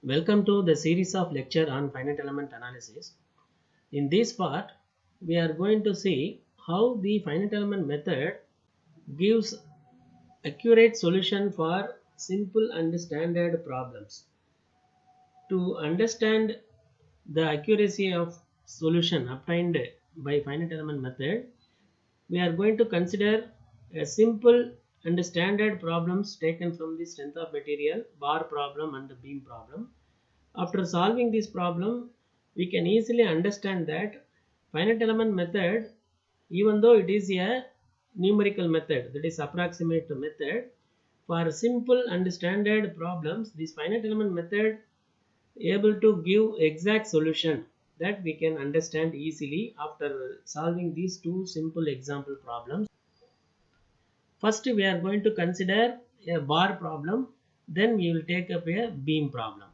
Welcome to the series of lecture on finite element analysis. In this part, we are going to see how the finite element method gives accurate solution for simple and standard problems. To understand the accuracy of solution obtained by finite element method, we are going to consider a simple and standard problems taken from the strength of material, bar problem and the beam problem. After solving this problem, we can easily understand that finite element method, even though it is a numerical method, that is approximate method, for simple and standard problems, this finite element method able to give exact solution that we can understand easily after solving these two simple example problems. First, we are going to consider a bar problem, then we will take up a beam problem.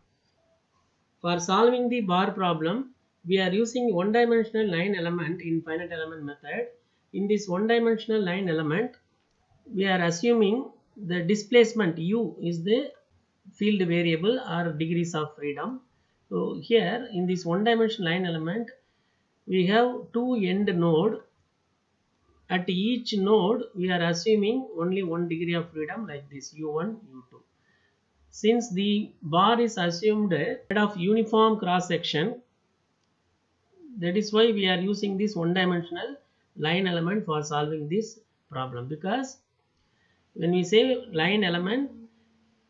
For solving the bar problem, we are using one-dimensional line element in finite element method. In this one-dimensional line element, we are assuming the displacement u is the field variable or degrees of freedom. So here in this one-dimensional line element, we have two end node. At each node, we are assuming only 1 degree of freedom like this u1, u2. Since the bar is assumed of uniform cross section, that is why we are using this one dimensional line element for solving this problem, because when we say line element,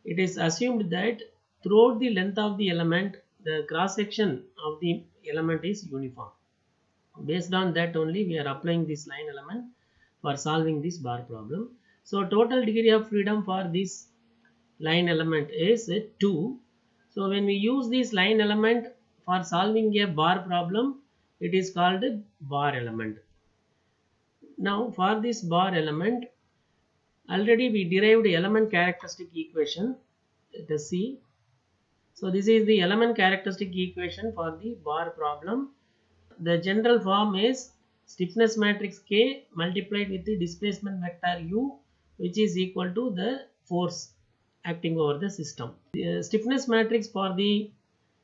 it is assumed that throughout the length of the element, the cross section of the element is uniform. Based on that only we are applying this line element for solving this bar problem. So total degree of freedom for this line element is 2. So when we use this line element for solving a bar problem, it is called a bar element. Now for this bar element, already we derived element characteristic equation. Let us see. So this is the element characteristic equation for the bar problem. The general form is stiffness matrix K multiplied with the displacement vector U, which is equal to the force acting over the system. The stiffness matrix for the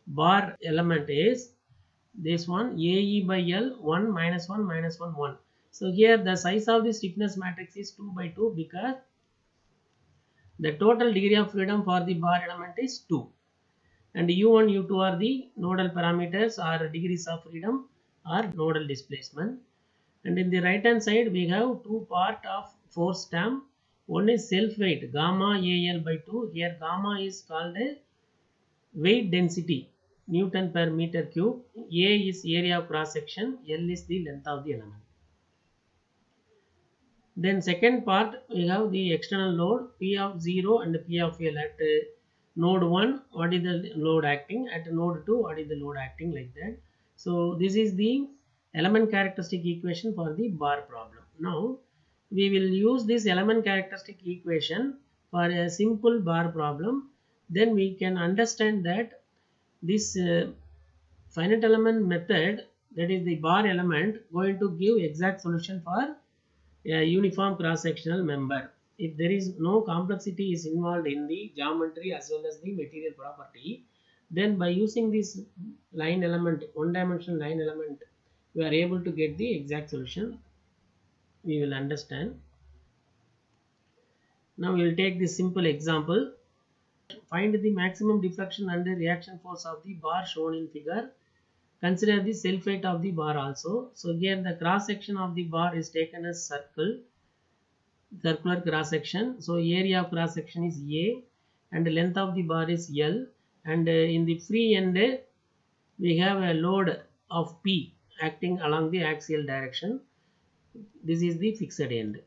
bar element is this one, AE by L 1 minus 1 minus 1 1. So here the size of the stiffness matrix is 2 by 2 because the total degree of freedom for the bar element is 2. And u1, u2 are the nodal parameters or degrees of freedom or nodal displacement. And in the right hand side we have two part of force term. One is self weight gamma AL by 2. Here gamma is called a weight density Newton per meter cube. A is area of cross section, L is the length of the element. Then second part we have the external load P of 0 and P of L. At node 1 what is the load acting, at node 2 what is the load acting, like that. So this is the element characteristic equation for the bar problem. Now we will use this element characteristic equation for a simple bar problem. Then we can understand that this finite element method, that is the bar element, going to give exact solution for a uniform cross sectional member. If there is no complexity is involved in the geometry as well as the material property, then by using this line element, one dimensional line element, we are able to get the exact solution. We will understand. Now we will take this simple example. Find the maximum deflection and the reaction force of the bar shown in figure. Consider the self weight of the bar also. So here the cross section of the bar is taken as circular cross section. So area of cross section is A and the length of the bar is L, and in the free end we have a load of P acting along the axial direction. This is the fixed end.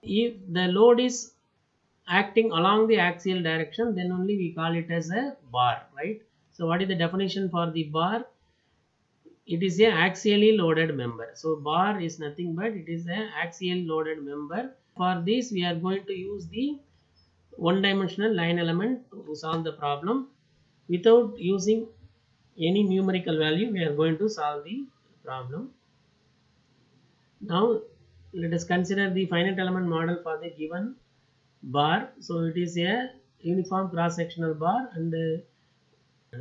If the load is acting along the axial direction, then only we call it as a bar, right? So what is the definition for the bar? It is a axially loaded member. So bar is nothing but it is a axial loaded member. For this we are going to use the one dimensional line element to solve the problem. Without using any numerical value, we are going to solve the problem. Now let us consider the finite element model for the given bar. So it is a uniform cross sectional bar, and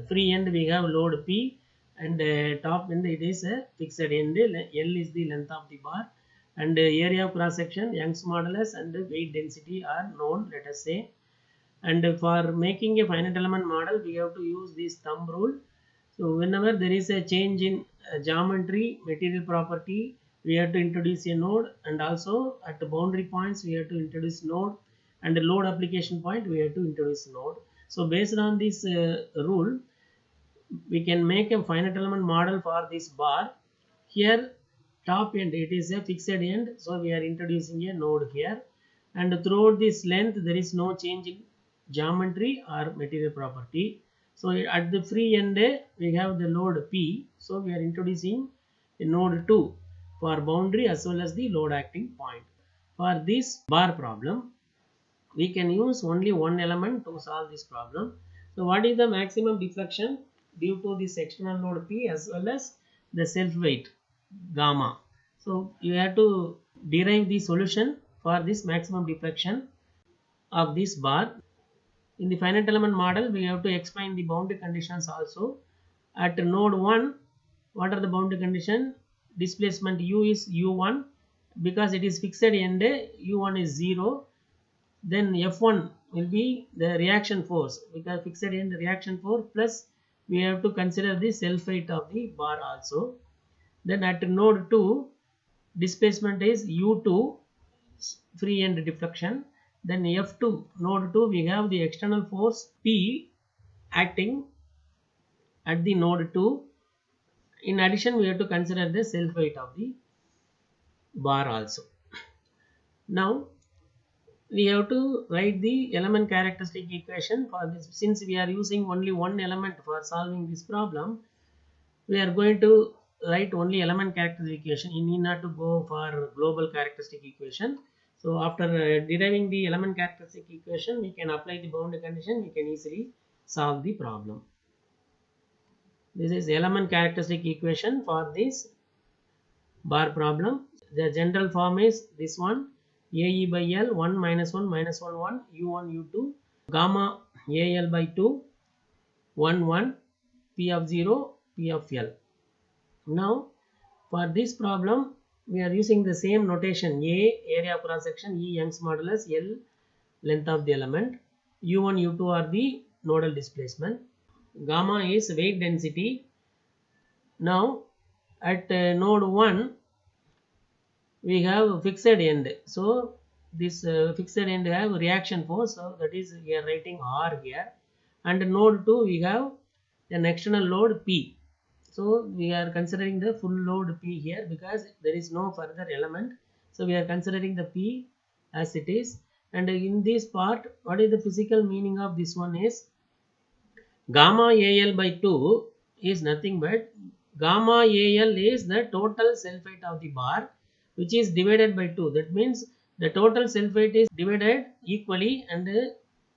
Free end we have load P, and top end it is a fixed end. L is the length of the bar, and area of cross section, Young's modulus and weight density are known, let us say. And for making a finite element model, we have to use this thumb rule. So whenever there is a change in geometry, material property, we have to introduce a node, and also at the boundary points we have to introduce node, and the load application point we have to introduce node. So based on this rule, we can make a finite element model for this bar. Here top end it is a fixed end, so we are introducing a node here, and throughout this length there is no change in geometry or material property. So at the free end we have the load P, so we are introducing a node 2 for boundary as well as the load acting point. For this bar problem, we can use only one element to solve this problem. So what is the maximum deflection due to this external load P as well as the self weight gamma? So you have to derive the solution for this maximum deflection of this bar. In the finite element model, we have to explain the boundary conditions also. At node 1, what are the boundary conditions? Displacement U is U1, because it is fixed end, U1 is 0. Then F1 will be the reaction force, because fixed end reaction force, plus we have to consider the self weight of the bar also. Then at node 2, displacement is U2, free end deflection. Then F2, node 2, we have the external force P acting at the node 2. In addition, we have to consider the self weight of the bar also. Now we have to write the element characteristic equation for this. Since we are using only one element for solving this problem, we are going to write only element characteristic equation. You need not to go for global characteristic equation. So after deriving the element characteristic equation, we can apply the boundary condition, we can easily solve the problem. This is element characteristic equation for this bar problem. The general form is this one: AE by L 1 minus 1 minus 1 1 U1 U2 gamma AL by 2 1 1 P of 0 P of L. Now for this problem, we are using the same notation: A area of cross section, E Young's modulus, L length of the element, U1 U2 are the nodal displacement, gamma is weight density. Now at node 1 we have fixed end, so this fixed end have reaction force, so that is we are writing R here. And node 2 we have an external load P, so we are considering the full load P here because there is no further element, so we are considering the P as it is. And in this part, what is the physical meaning of this one is gamma AL by 2 is nothing but gamma AL is the total self weight of the bar, which is divided by 2. That means the total self weight is divided equally and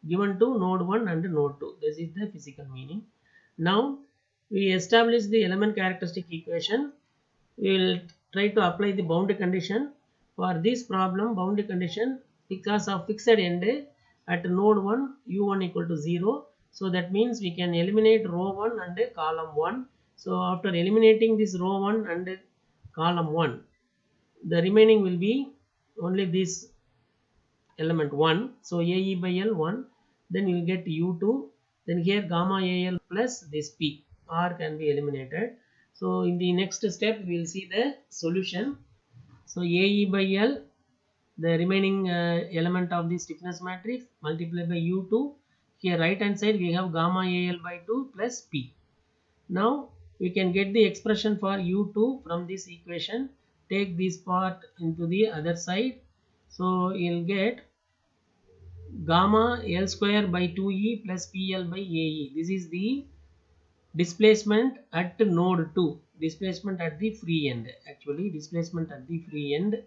given to node 1 and node 2. This is the physical meaning. Now we establish the element characteristic equation. We will try to apply the boundary condition. For this problem, boundary condition, because of fixed end at node 1 U1 equal to 0. So that means we can eliminate row 1 and column 1. So after eliminating this row 1 and column 1, the remaining will be only this element 1. So AE by L 1, then you will get U2, then here gamma AL plus this P, R can be eliminated. So in the next step we will see the solution. So AE by L, the remaining element of the stiffness matrix, multiplied by U2. Here right hand side we have gamma AL by 2 plus P. Now we can get the expression for U2 from this equation. Take this part into the other side. So you will get gamma L square by 2E plus PL by AE. This is the displacement at node 2. Displacement at the free end. Actually displacement at the free end.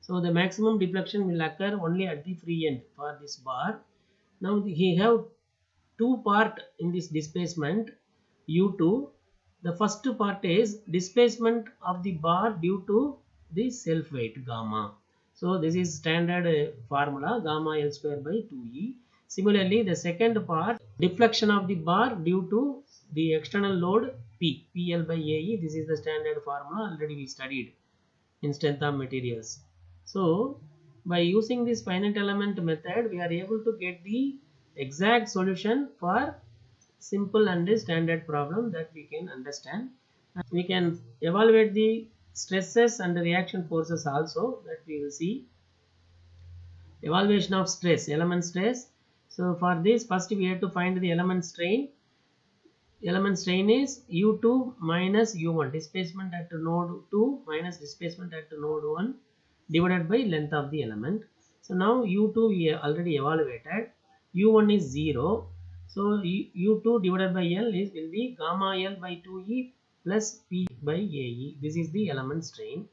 So the maximum deflection will occur only at the free end for this bar. Now we have two part in this displacement U2. The first part is displacement of the bar due to the self weight gamma. So this is standard formula, gamma L square by 2E. Similarly, the second part, deflection of the bar due to the external load P, PL by AE. This is the standard formula, already we studied in strength of materials. So by using this finite element method, we are able to get the exact solution for simple and standard problem that we can understand. We can evaluate the stresses and the reaction forces also, that we will see. Evaluation of stress, element stress. So for this, first we have to find the element strain. Element strain is U2 minus U1, displacement at node 2 minus displacement at node 1 divided by length of the element. So now U2 we already evaluated, U1 is 0. So U2 divided by L is will be gamma L by 2E plus P by AE. This is the element strain.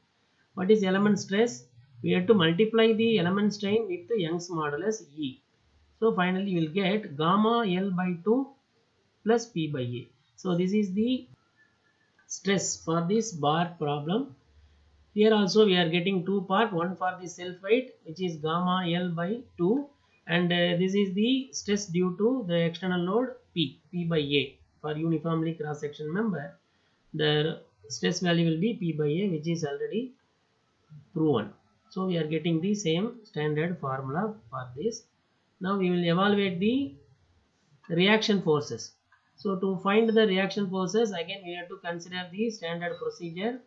What is element stress? We have to multiply the element strain with the Young's modulus E. So finally you will get gamma L by 2 plus P by A. So this is the stress for this bar problem. Here also we are getting two part, one for the self weight which is gamma L by 2, and this is the stress due to the external load P by A. For uniformly cross section member, the stress value will be P by A, which is already proven. So we are getting the same standard formula for this. Now we will evaluate the reaction forces. So to find the reaction forces, again we have to consider the standard procedure.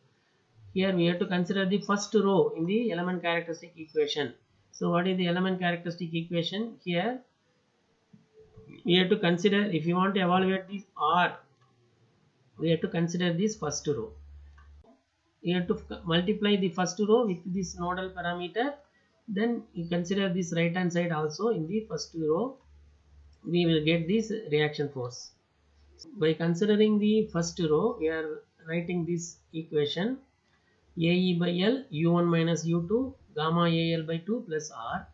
Here we have to consider the first row in the element characteristic equation. So what is the element characteristic equation? Here we have to consider, if you want to evaluate this R, we have to consider this first row. You have to multiply the first row with this nodal parameter, then you consider this right hand side also. In the first row we will get this reaction force. By considering the first row, we are writing this equation AE by L U1 minus U2 gamma AL by 2 plus R.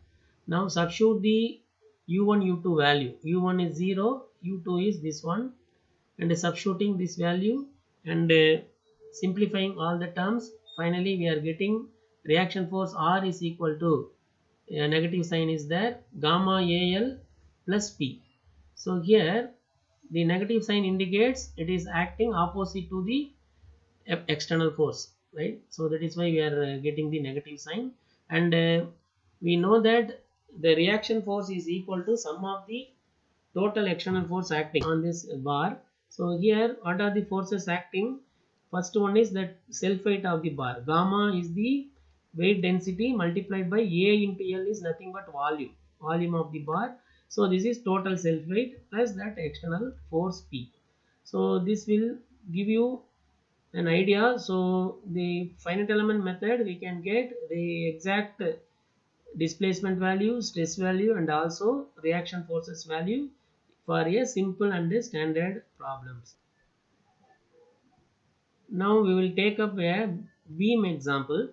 Now substitute the U1 U2 value. U1 is 0, U2 is this one, and substituting this value and simplifying all the terms, finally we are getting reaction force R is equal to negative sign is there, gamma AL plus P. So here the negative sign indicates it is acting opposite to the external force, right? So that is why we are getting the negative sign, and we know that the reaction force is equal to sum of the total external force acting on this bar. So here what are the forces acting? First one is that self weight of the bar. Gamma is the weight density multiplied by A into L is nothing but volume of the bar. So this is total self weight plus that external force P. So this will give you an idea. So the finite element method, we can get the exact displacement value, stress value, and also reaction forces value for a simple and standard problems. Now we will take up a beam example.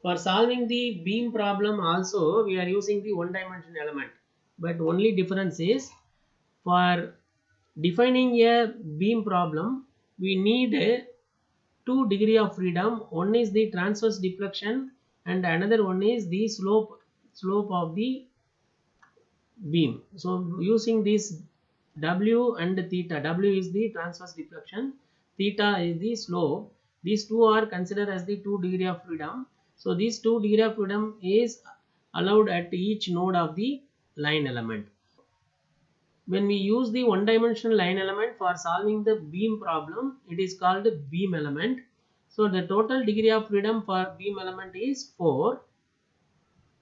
For solving the beam problem also we are using the one dimension element, but only difference is for defining a beam problem we need a 2 degree of freedom. One is the transverse deflection and another one is the slope of the beam. So using this W and theta, W is the transverse deflection, theta is the slope. These two are considered as the 2 degree of freedom. So this 2 degree of freedom is allowed at each node of the line element. When we use the one dimensional line element for solving the beam problem, it is called beam element. So the total degree of freedom for beam element is 4.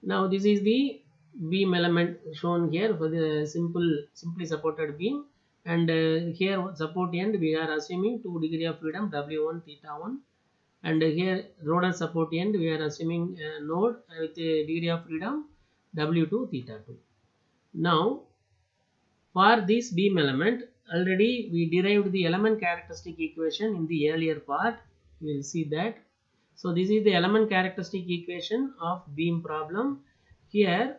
Now this is the beam element shown here for the simply supported beam, and here support end we are assuming 2 degree of freedom W1 theta 1, and here rotor support end we are assuming a node with a degree of freedom W2 theta 2. Now for this beam element, already we derived the element characteristic equation in the earlier part. We will see that. So this is the element characteristic equation of beam problem. Here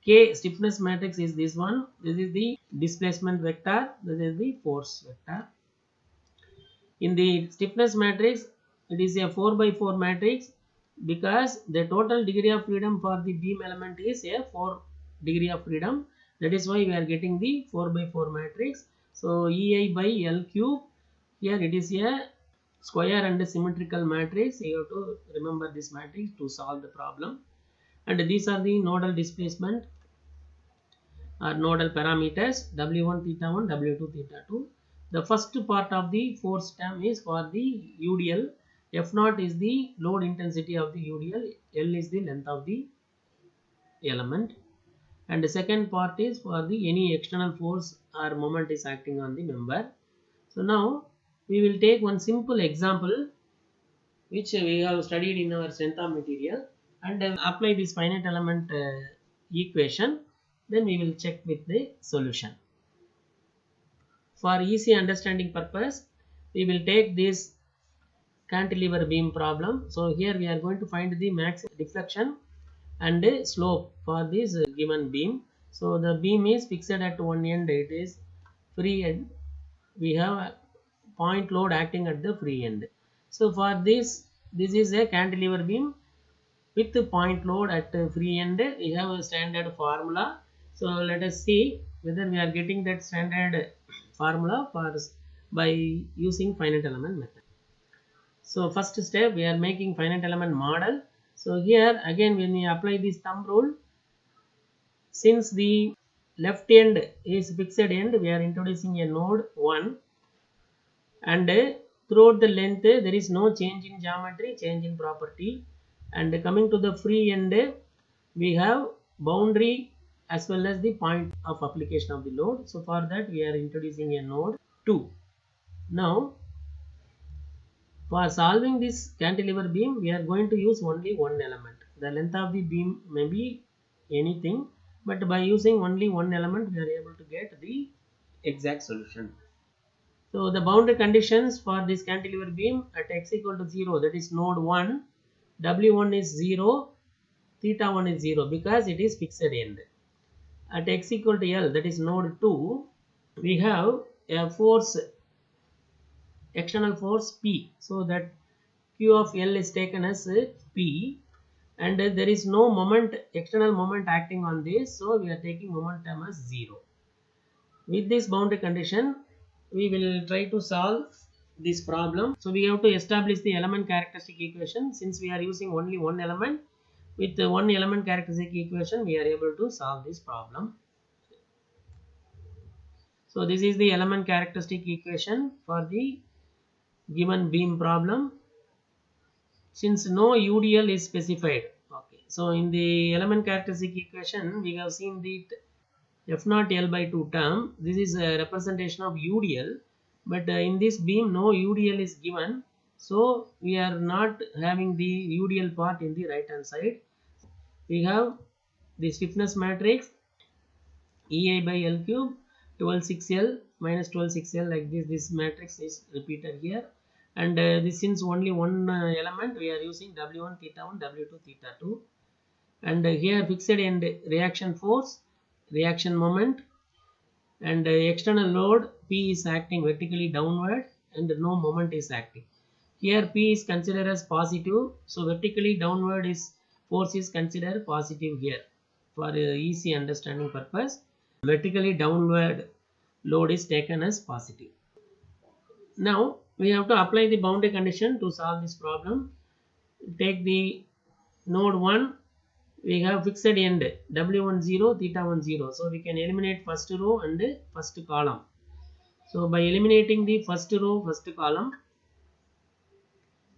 K stiffness matrix is this one. This is the displacement vector. This is the force vector. In the stiffness matrix, it is a 4 by 4 matrix because the total degree of freedom for the beam element is a 4 degree of freedom, That is why we are getting the 4 by 4 matrix. So EI by L cube, here it is a square and symmetrical matrix. You have to remember this matrix to solve the problem. And these are the nodal displacement or nodal parameters W1 theta 1, W2 theta 2. The first part of the force term is for the UDL. F0 is the load intensity of the UDL, L is the length of the element, and the second part is for the any external force or moment is acting on the member. So now we will take one simple example which we have studied in our strength of material and apply this finite element equation. Then we will check with the solution. For easy understanding purpose, we will take this cantilever beam problem. So here we are going to find the maximum deflection and slope for this given beam. So the beam is fixed at one end, it is free end. We have a point load acting at the free end. So for this is a cantilever beam with the point load at the free end. We have a standard formula. So let us see whether we are getting that standard formula by using finite element method. So first step, we are making finite element model. So here again, when we apply this thumb rule, since the left end is fixed end, we are introducing a node 1, and throughout the length there is no change in geometry, change in property. And coming to the free end, we have boundary as well as the point of application of the load. So for that we are introducing a node 2. Now for solving this cantilever beam, we are going to use only one element. The length of the beam may be anything, but by using only one element, we are able to get the exact solution. So the boundary conditions for this cantilever beam at x equal to 0, that is node 1, W1 is 0, theta 1 is 0 because it is fixed end. At x equal to L, that is node 2, we have a force, external force P. So that Q of L is taken as P, and there is no moment, external moment acting on this, so we are taking momentum as 0. With this boundary condition, we will try to solve this problem. So we have to establish the element characteristic equation. Since we are using only one element, with the one element characteristic equation we are able to solve this problem. So this is the element characteristic equation for the given beam problem. Since no UDL is specified, okay, so in the element characteristic equation we have seen the F0 L by 2 term. This is a representation of UDL, but in this beam no UDL is given, so we are not having the UDL part in the right hand side. We have the stiffness matrix EI by L cube 12 6L minus 12 6L, like this matrix is repeated here. And this, since only one element, we are using W1 theta 1, W2 theta 2, and here fixed end reaction force, reaction moment, and external load P is acting vertically downward and no moment is acting. Here P is considered as positive, so vertically downward is force is considered positive here for easy understanding purpose. Vertically downward load is taken as positive. Now we have to apply the boundary condition to solve this problem. Take the node 1, we have fixed end W1 0, theta 1 0, so we can eliminate first row and first column. So by eliminating the first row, first column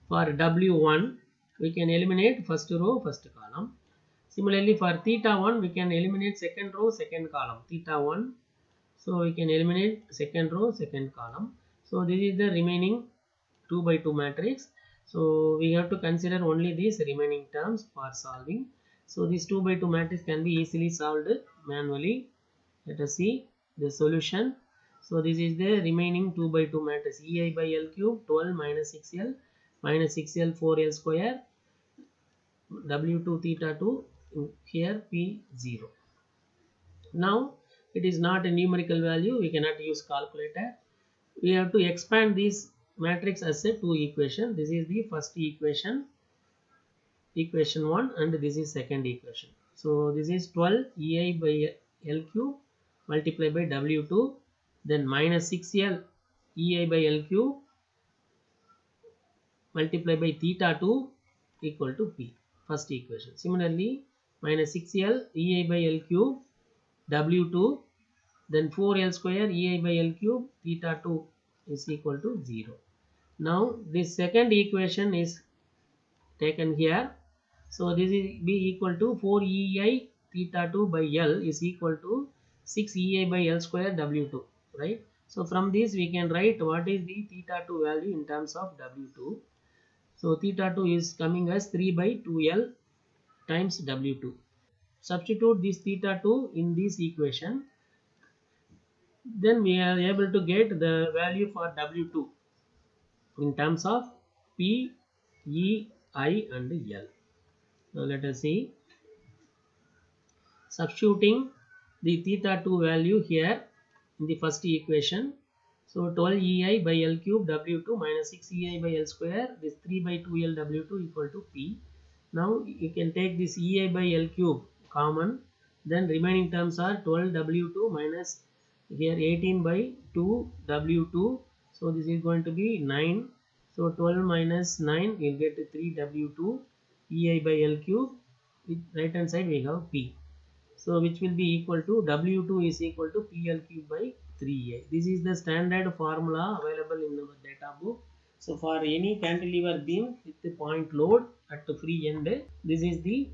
for W1, we can eliminate first row, first column. Similarly for theta 1, we can eliminate second row, second column, theta 1. So we can eliminate second row, second column. So this is the remaining 2 by 2 matrix. So we have to consider only these remaining terms for solving. So this 2 by 2 matrix can be easily solved manually. Let us see the solution. So this is the remaining 2 by 2 matrix. EI by L cube 12 minus 6L minus 6L 4L square, W2 theta 2, here P 0. Now it is not a numerical value, we cannot use calculator. We have to expand this matrix as a 2 equation. This is the first equation, equation 1, and this is second equation. So this is 12 EI by L cube multiply by W2, then minus 6L EI by L cube multiply by theta 2 equal to P. First equation. Similarly, minus 6L EI by L cube W2, then 4L square EI by L cube theta 2 is equal to 0. Now this second equation is taken here. So this is be equal to 4 EI theta 2 by L is equal to 6 EI by L square W2, right? So from this we can write what is the theta 2 value in terms of W2. So theta 2 is coming as 3 by 2L times W2. Substitute this theta 2 in this equation. Then we are able to get the value for W2 in terms of P, E, I and L. So let us see. Substituting the theta 2 value here in the first equation. So 12 EI by L cube W2 minus 6 EI by L square, this 3 by 2L W2 equal to P. Now you can take this EI by L cube common, then remaining terms are 12 W2 minus here 18 by 2 W2. So this is going to be 9. So 12 minus 9 you'll get 3 W2 EI by L cube. With right hand side we have P. So which will be equal to W2 is equal to PL cube by 3A. This is the standard formula available in our data book. So for any cantilever beam with the point load at the free end, this is the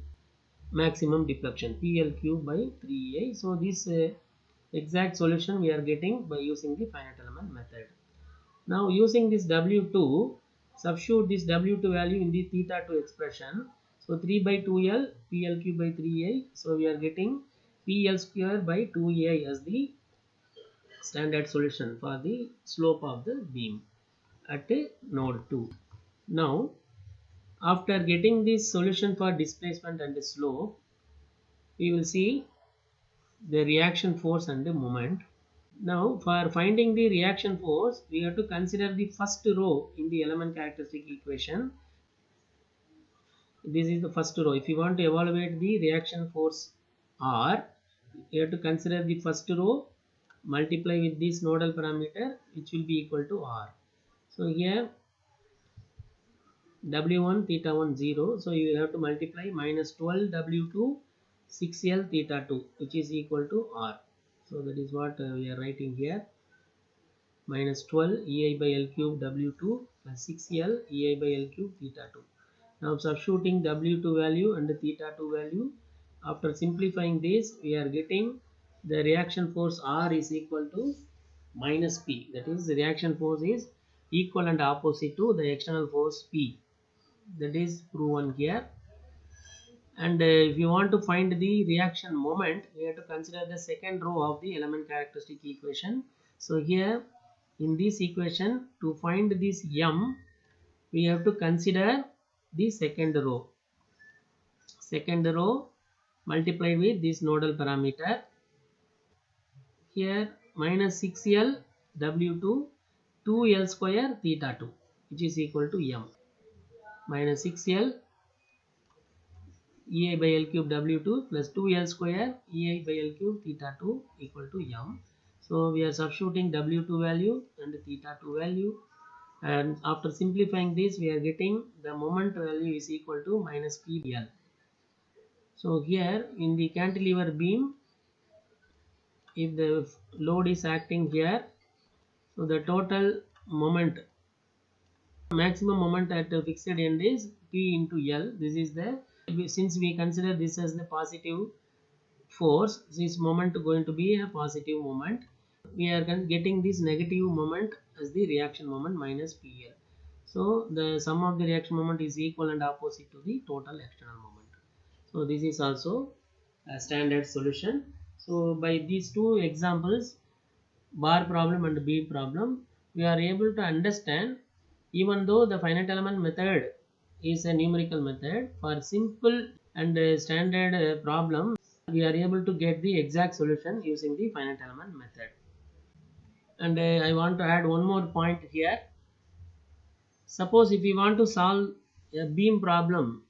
maximum deflection PL cube by 3A. So this exact solution we are getting by using the finite element method. Now using this W2, substitute this W2 value in the theta 2 expression. So 3 by 2L PL cube by 3A. So we are getting PL square by 2A as the standard solution for the slope of the beam at node 2. Now after getting this solution for displacement and the slope, we will see the reaction force and the moment. Now for finding the reaction force, we have to consider the first row in the element characteristic equation. This is the first row. If you want to evaluate the reaction force R, you have to consider the first row, multiply with this nodal parameter which will be equal to R. So here W1 theta 1 0. So you will have to multiply minus 12 W2 6L theta 2 which is equal to R. So that is what we are writing here. Minus 12 EI by L cube W2 plus 6L EI by L cube theta 2. Now substituting W2 value and the theta 2 value. After simplifying this, we are getting the reaction force R is equal to minus P. That is, the reaction force is equal and opposite to the external force P. That is proven here. And if you want to find the reaction moment, we have to consider the second row of the element characteristic equation. So here in this equation, to find this M, we have to consider the second row. Second row multiplied with this nodal parameter. Here minus 6L W2 2L square theta 2 which is equal to M. Minus 6L EI by L cube W2 plus 2L square EI by L cube theta 2 equal to M. So we are substituting W2 value and theta 2 value, and after simplifying this we are getting the moment value is equal to minus PL. So here in the cantilever beam, if the load is acting here, so the total moment, maximum moment at the fixed end is P into L. This is the, since we consider this as the positive force, this moment going to be a positive moment. We are getting this negative moment as the reaction moment minus PL. So the sum of the reaction moment is equal and opposite to the total external moment. So this is also a standard solution. So by these two examples, bar problem and beam problem, we are able to understand, even though the finite element method is a numerical method, for simple and standard problem, we are able to get the exact solution using the finite element method. And I want to add one more point here. Suppose if we want to solve a beam problem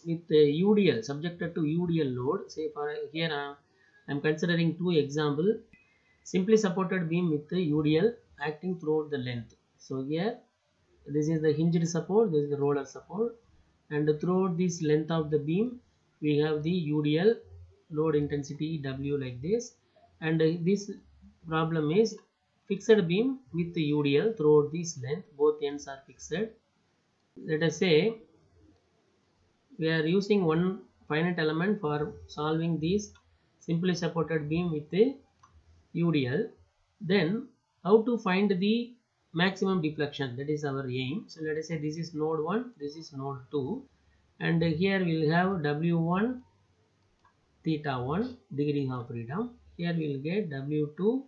with UDL, subjected to UDL load, say for here I am considering two examples. simply supported beam with the UDL acting throughout the length. So here this is the hinged support, this is the roller support, and throughout this length of the beam we have the UDL load intensity W like this, and this problem is fixed beam with the UDL throughout this length, both ends are fixed. Let us say we are using one finite element for solving this simply supported beam with the UDL. Then how to find the maximum deflection, that is our aim. So let us say this is node 1, this is node 2, and here we will have W1 theta 1 degree of freedom. Here we will get W2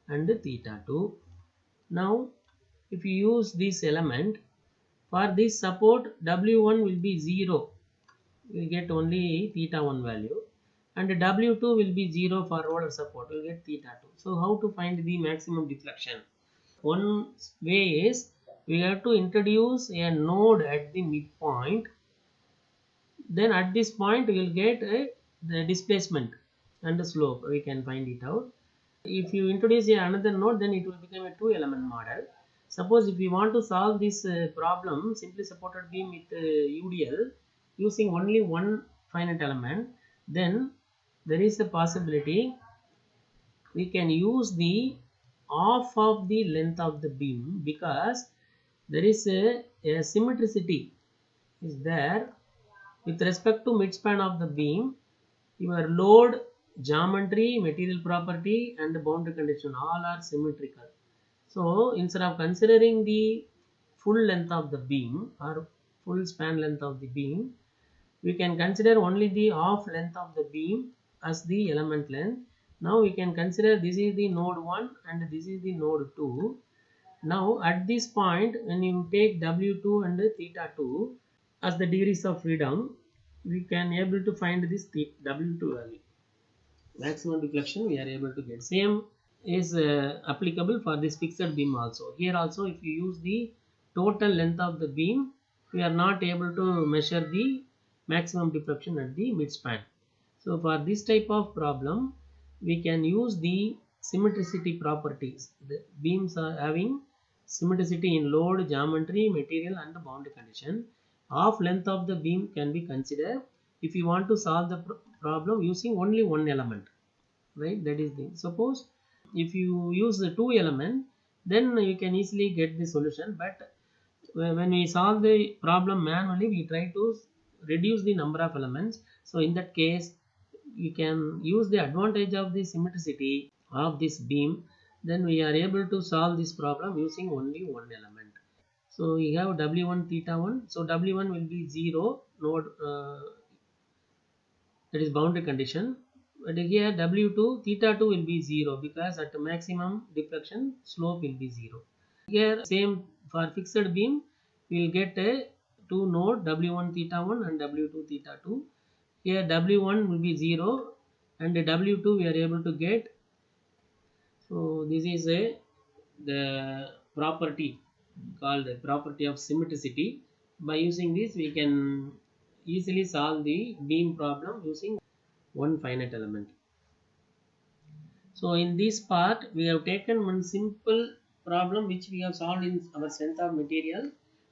and theta 2. Now if you use this element for this support, W1 will be 0, we will get only theta 1 value, and W2 will be 0 for roller support, we will get theta 2. So how to find the maximum deflection? One way is we have to introduce a node at the midpoint. Then at this point we will get the displacement and the slope, we can find it out. If you introduce another node, then it will become a two element model. Suppose if you want to solve this problem simply supported beam with UDL using only one finite element, then there is a possibility we can use the half of the length of the beam, because there is a symmetricity is there with respect to midspan of the beam. Your load, geometry, material property and boundary condition all are symmetrical. So instead of considering the full length of the beam or full span length of the beam, we can consider only the half length of the beam as the element length. Now we can consider this is the node 1 and this is the node 2. Now at this point when you take W2 and theta 2 as the degrees of freedom, we can able to find this W2 value. Maximum deflection we are able to get. Same is applicable for this fixed beam also. Here also if you use the total length of the beam, we are not able to measure the maximum deflection at the midspan. So for this type of problem we can use the symmetricity properties. The beams are having symmetricity in load, geometry, material and boundary condition. Half length of the beam can be considered if you want to solve the problem using only one element, right? That is the, suppose if you use the two element, then you can easily get the solution, but when we solve the problem manually we try to reduce the number of elements. So in that case you can use the advantage of the symmetricity of this beam, then we are able to solve this problem using only one element. So we have W1 theta 1, so W1 will be 0 node, that is boundary condition, but here W2 theta 2 will be 0 because at maximum deflection slope will be 0. Here same for fixed beam we will get a two node W1 theta 1 and W2 theta 2. Here W1 will be 0 and W2 we are able to get. So this is the property called the property of symmetricity. By using this we can easily solve the beam problem using one finite element. So in this part we have taken one simple problem which we have solved in our strength of material,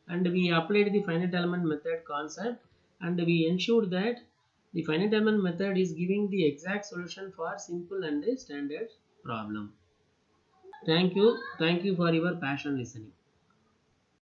and we applied the finite element method concept, and we ensured that the finite element method is giving the exact solution for simple and standard problem. Thank you for your passion listening.